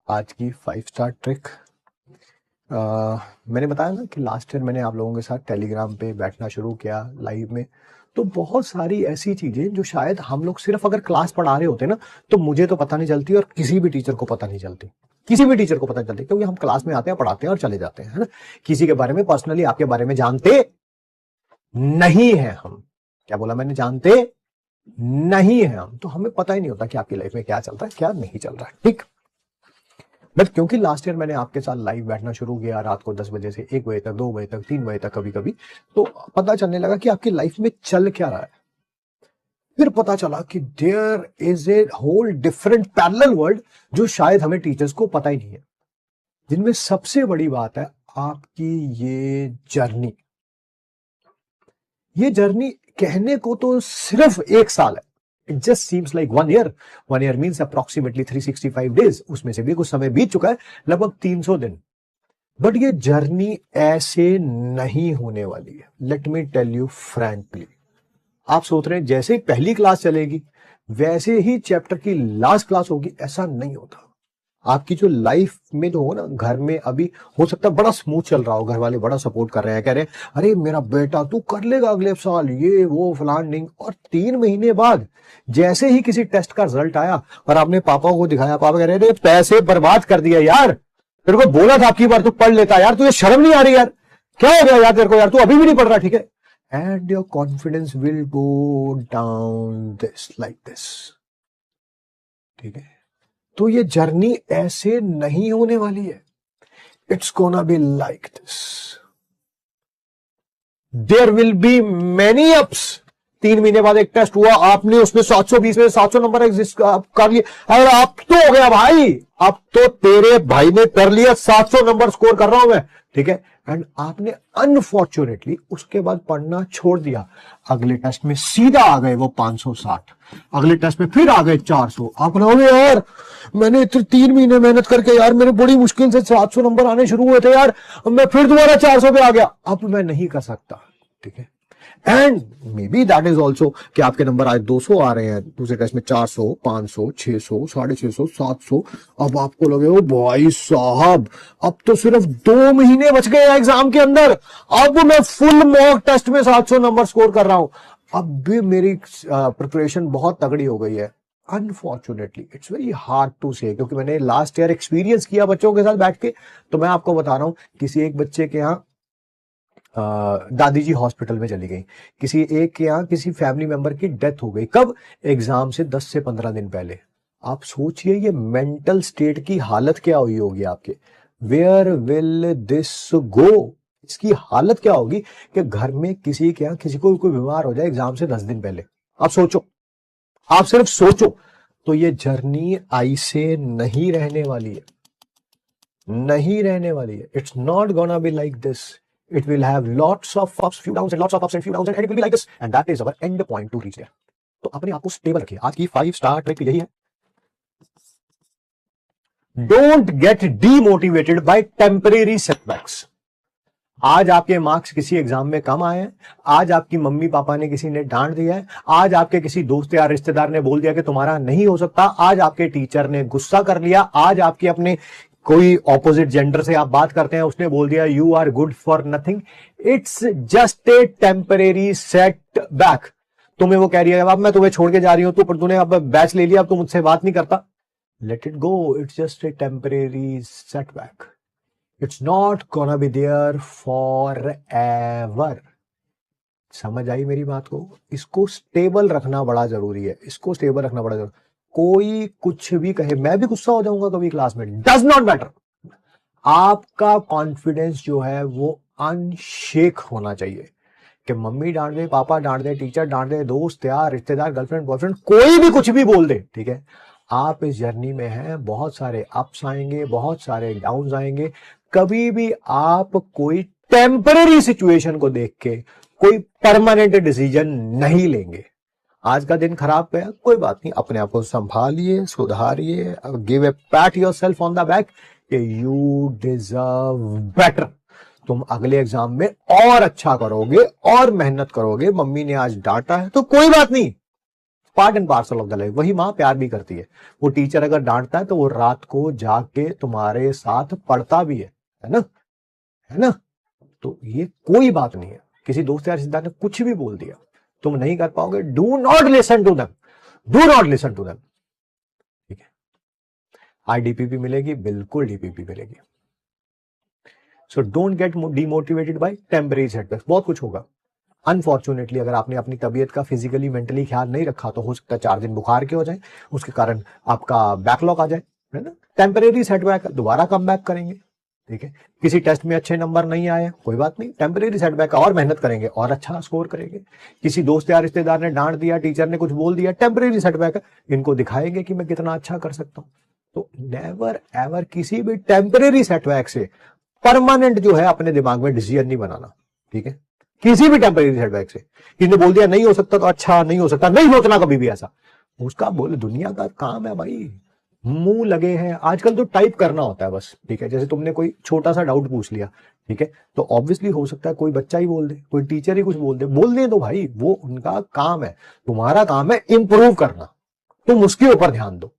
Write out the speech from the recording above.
आज की 5 star trick. मैंने बताया ना कि लास्ट ईयर मैंने आप लोगों के साथ टेलीग्राम पे बैठना शुरू किया लाइव में। तो बहुत सारी ऐसी चीजें जो शायद हम लोग सिर्फ अगर क्लास पढ़ा रहे होते ना तो मुझे तो पता नहीं चलती और किसी भी टीचर को पता नहीं चलती, किसी भी टीचर को पता नहीं चलती, क्योंकि हम क्लास में आते हैं, पढ़ाते हैं और चले जाते हैं, है ना। किसी के बारे में पर्सनली आपके बारे में जानते नहीं है हम। क्या बोला मैंने? जानते नहीं है हम, तो हमें पता ही नहीं होता कि आपकी लाइफ में क्या चल रहा है, क्या नहीं चल रहा है, ठीक। बट क्योंकि लास्ट ईयर मैंने आपके साथ लाइव बैठना शुरू किया रात को 10 बजे से 1 बजे तक, 2 बजे तक, 3 बजे तक कभी कभी, तो पता चलने लगा कि आपकी लाइफ में चल क्या रहा है। फिर पता चला कि there is a whole different parallel world जो शायद हमें टीचर्स को पता ही नहीं है, जिनमें सबसे बड़ी बात है आपकी ये जर्नी। ये जर्नी कहने को तो सिर्फ 1 साल है, it just seems like 1 year. 1 year means approximately 365 days, उसमें से भी कुछ समय बीत चुका है, लगभग 300 दिन। बट ये जर्नी ऐसे नहीं होने वाली है, let me tell you frankly. आप सोच रहे हैं जैसे ही पहली क्लास चलेगी वैसे ही चैप्टर की लास्ट क्लास होगी, ऐसा नहीं होता। आपकी जो लाइफ में जो हो ना, घर में अभी हो सकता है बड़ा स्मूथ चल रहा हो, घर वाले बड़ा सपोर्ट कर रहे हैं, कह रहे हैं अरे मेरा बेटा तू कर लेगा अगले साल, ये वो फलान डिंग। और 3 महीने बाद जैसे ही किसी टेस्ट का रिजल्ट आया और आपने पापा को दिखाया, पापा कह रहे थे पैसे बर्बाद कर दिया यार, तेरे को बोला था आपकी बार तू पढ़ लेता यार, तुझे शर्म नहीं आ रही यार, क्या हो गया यार तेरे को यार, तू अभी भी नहीं पढ़ रहा, ठीक है। And your confidence will go down this like this, ठीक है। तो ये जर्नी ऐसे नहीं होने वाली है, it's gonna be like this. There will be many ups. 3 महीने बाद एक टेस्ट हुआ, आपने उसमें 720 में 700 नंबर एग्जिस्ट कर लिए, अरे अब तो हो गया भाई, अब तो तेरे भाई ने कर लिया, 700 नंबर स्कोर कर रहा हूं मैं, ठीक है। एंड आपने अनफॉर्चुनेटली उसके बाद पढ़ना छोड़ दिया, अगले टेस्ट में सीधा आ गए वो 560, अगले टेस्ट में फिर आ गए 400। आप कहोगे यार मैंने 3 महीने मेहनत करके यार मेरे बड़ी मुश्किल से 700 नंबर आने शुरू हुए थे यार, मैं फिर दोबारा 400 पे आ गया, अब मैं नहीं कर सकता, ठीक है। And may be that is also कि आपके नंबर आज 200 आ रहे हैं, दूसरे टेस्ट में 400, 500, 600, 650, 700। अब आपको लगे हो भाई साहब अब तो सिर्फ 2 महीने बच गए एग्जाम के अंदर, अब मैं फुल मॉक टेस्ट में 700 नंबर स्कोर कर रहा हूं, अब भी मेरी प्रिपरेशन बहुत तगड़ी हो गई है। Unfortunately it's very hard to say, क्योंकि मैंने लास्ट ईयर एक्सपीरियंस किया बच्चों के साथ बैठ के, तो मैं आपको बता रहा हूं किसी एक बच्चे के यहाँ दादी जी हॉस्पिटल में चली गई, किसी एक के यहाँ किसी फैमिली मेंबर की डेथ हो गई, कब? एग्जाम से 10 से 15 दिन पहले। आप सोचिए ये मेंटल स्टेट की हालत क्या हुई होगी आपके, वेयर विल दिस गो, इसकी हालत क्या होगी कि घर में किसी के यहाँ किसी को कोई बीमार हो जाए एग्जाम से 10 दिन पहले। आप सोचो, आप सिर्फ सोचो। तो ये जर्नी ऐसे नहीं रहने वाली है, नहीं रहने वाली है। It's not gonna be like this, it will have lots of ups, few downs and lots of ups and few downs and it will be like this, and that is our end point to reach there. तो अपने आप को stable रखिए। आज की 5 star trick यही है, don't get demotivated by temporary setbacks. आज आपके मार्क्स किसी एग्जाम में कम आए हैं, आज आपकी मम्मी पापा ने किसी ने डांट दिया है, आज आपके किसी दोस्त या रिश्तेदार ने बोल दिया कि तुम्हारा नहीं हो सकता, आज आपके टीचर ने गुस्सा कर लिया, आज आपके अपने कोई ऑपोजिट जेंडर से आप बात करते हैं उसने बोल दिया you are good for nothing, it's just a temporary setback. तुम्हें वो कह रही है अब मैं तुम्हें छोड़ के जा रही हूं, तो तूने अब बैच ले लिया, अब तू मुझसे बात नहीं करता, let it go, it's just a temporary setback, it's not gonna be there forever. समझ आई मेरी बात को? इसको स्टेबल रखना बड़ा जरूरी है, इसको स्टेबल रखना बड़ा जरूरी। कोई कुछ भी कहे, मैं भी गुस्सा हो जाऊंगा कभी क्लास में, डज नॉट मैटर। आपका कॉन्फिडेंस जो है वो अनशेक होना चाहिए कि मम्मी डांट दे, पापा डांट दे, टीचर डांट दे, दोस्त यार रिश्तेदार गर्लफ्रेंड बॉयफ्रेंड कोई भी कुछ भी बोल दे, ठीक है। आप इस जर्नी में हैं, बहुत सारे अप्स आएंगे, बहुत सारे डाउन्स आएंगे, कभी भी आप कोई टेम्पररी सिचुएशन को देख के कोई परमानेंट डिसीजन नहीं लेंगे। आज का दिन खराब गया, कोई बात नहीं, अपने आप को संभालिए, सुधारिए, give a pat yourself on the back कि यू डिजर्व बेटर। तुम अगले एग्जाम में और अच्छा करोगे और मेहनत करोगे। मम्मी ने आज डांटा है तो कोई बात नहीं, part and parcel of the life. वही माँ प्यार भी करती है। वो टीचर अगर डांटता है तो वो रात को जाग के तुम्हारे साथ पढ़ता भी है ना, है ना। तो ये कोई बात नहीं है। किसी दोस्त या रिश्तेदार ने कुछ भी बोल दिया, तुम नहीं कर पाओगे, do not listen to them, do not listen to them, ठीक है। आज डीपीपी मिलेगी, बिल्कुल डीपीपी मिलेगी। So don't get demotivated by temporary setbacks. बहुत कुछ होगा। अनफॉर्चुनेटली अगर आपने अपनी तबीयत का फिजिकली मेंटली ख्याल नहीं रखा तो हो सकता है 4 दिन बुखार के हो जाए, उसके कारण आपका बैकलॉग आ जाए, है ना। टेम्परेरी सेटबैक, दोबारा कम बैक करेंगे, ठीक है। किसी टेस्ट में अच्छे नंबर नहीं आए, कोई बात नहीं, टेम्परेरी सेटबैक, और मेहनत करेंगे और अच्छा स्कोर करेंगे। किसी दोस्त या रिश्तेदार ने डांट दिया, टीचर ने कुछ बोल दिया, टेम्परेरी सेटबैक है, इनको दिखाएंगे कि मैं कितना अच्छा कर सकता हूं। तो नेवर एवर किसी भी टेम्परेरी सेटबैक से परमानेंट जो है अपने दिमाग में डिसीजन नहीं बनाना, ठीक है। किसी भी टेम्परेरी सेटबैक से किसी ने बोल दिया नहीं हो सकता तो अच्छा नहीं हो सकता, नहीं सोचना कभी भी ऐसा, उसका बोल, दुनिया का काम है भाई, मुंह लगे हैं। आजकल तो टाइप करना होता है बस, ठीक है। जैसे तुमने कोई छोटा सा डाउट पूछ लिया, ठीक है, तो ऑब्वियसली हो सकता है कोई बच्चा ही बोल दे, कोई टीचर ही कुछ बोल दे तो भाई वो उनका काम है। तुम्हारा काम है इंप्रूव करना, तुम उसके ऊपर ध्यान दो,